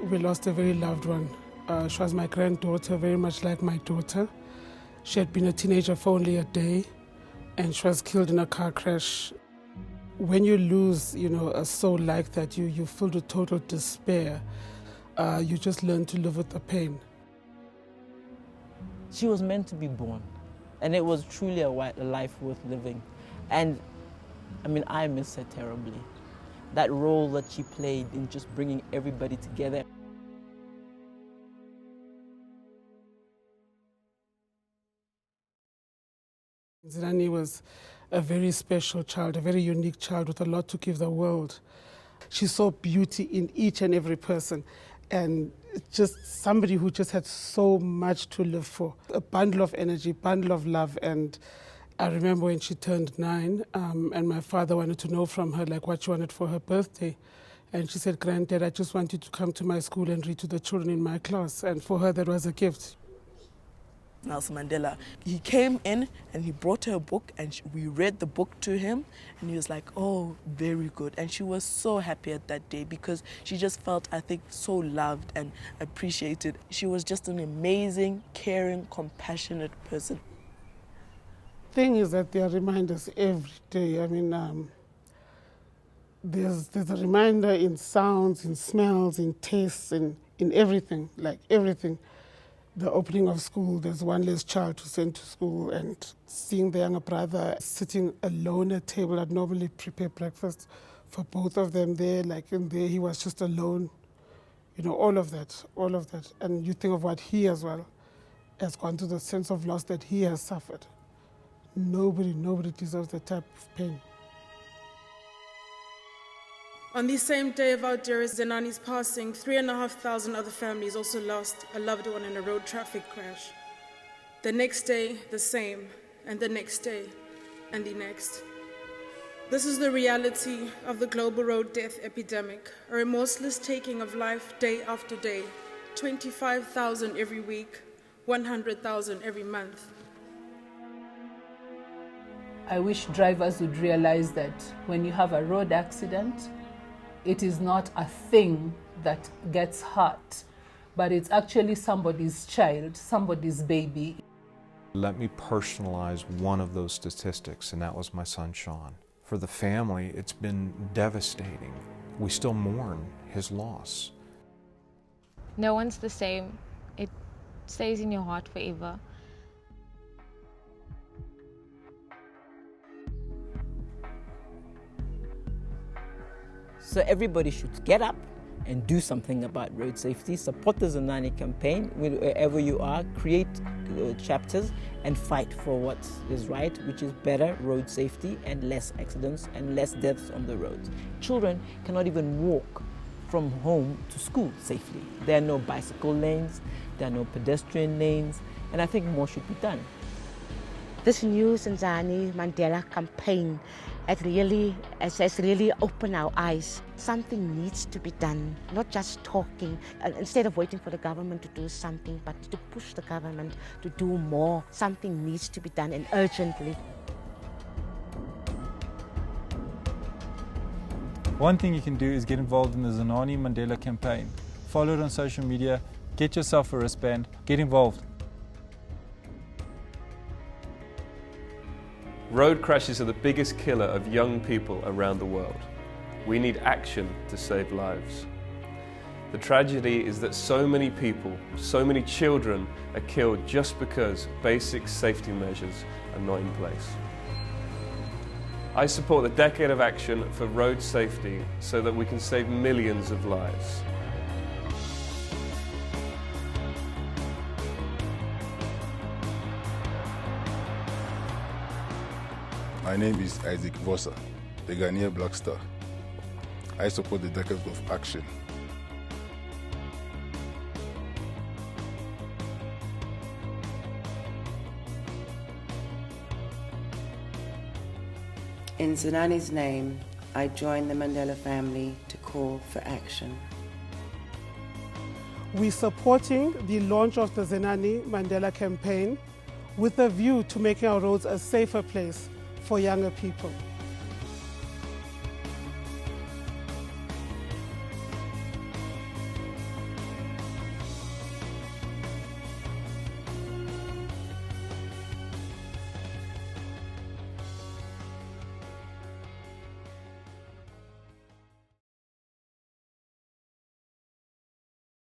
we lost a very loved one. She was my granddaughter, very much like my daughter. She had been a teenager for only a day, and she was killed in a car crash. When you lose, a soul like that, you feel the total despair. You just learn to live with the pain. She was meant to be born, and it was truly a life worth living. And I miss her terribly. That role that she played in just bringing everybody together. Zenani was a very special child, a very unique child with a lot to give the world. She saw beauty in each and every person, and just somebody who just had so much to live for. A bundle of energy, bundle of love. And I remember when she turned 9, and my father wanted to know from her what she wanted for her birthday. And she said, "Granddad, I just want you to come to my school and read to the children in my class." And for her, that was a gift. Nelson Mandela, he came in and he brought her a book, and we read the book to him, and he was like, "Oh, very good." And she was so happy at that day because she just felt, I think, so loved and appreciated. She was just an amazing, caring, compassionate person. Thing is that there are reminders every day. There's a reminder in sounds, in smells, in tastes, in everything, everything. The opening of school, there's one less child to send to school, and seeing the younger brother sitting alone at table. I'd normally prepare breakfast for both of them there, in there he was just alone. All of that. And you think of what he as well has gone through, the sense of loss that he has suffered. Nobody deserves that type of pain. On the same day of our dearest Zenani's passing, 3,500 other families also lost a loved one in a road traffic crash. The next day, the same, and the next day, and the next. This is the reality of the global road death epidemic, a remorseless taking of life day after day, 25,000 every week, 100,000 every month. I wish drivers would realize that when you have a road accident, it is not a thing that gets hurt, but it's actually somebody's child, somebody's baby. Let me personalize one of those statistics, and that was my son, Sean. For the family, it's been devastating. We still mourn his loss. No one's the same. It stays in your heart forever. So everybody should get up and do something about road safety. Support the Zenani Campaign wherever you are. Create chapters and fight for what is right, which is better road safety and less accidents and less deaths on the roads. Children cannot even walk from home to school safely. There are no bicycle lanes, there are no pedestrian lanes, and I think more should be done. This new Zenani Mandela campaign has really opened our eyes. Something needs to be done, not just talking. Instead of waiting for the government to do something, but to push the government to do more. Something needs to be done, and urgently. One thing you can do is get involved in the Zenani Mandela campaign. Follow it on social media, get yourself a wristband, get involved. Road crashes are the biggest killer of young people around the world. We need action to save lives. The tragedy is that so many people, so many children are killed just because basic safety measures are not in place. I support the Decade of Action for Road Safety so that we can save millions of lives. My name is Isaac Vossa, the Ghanaian Black Star. I support the Decade of Action. In Zenani's name, I join the Mandela family to call for action. We're supporting the launch of the Zenani Mandela campaign with a view to making our roads a safer place for younger people.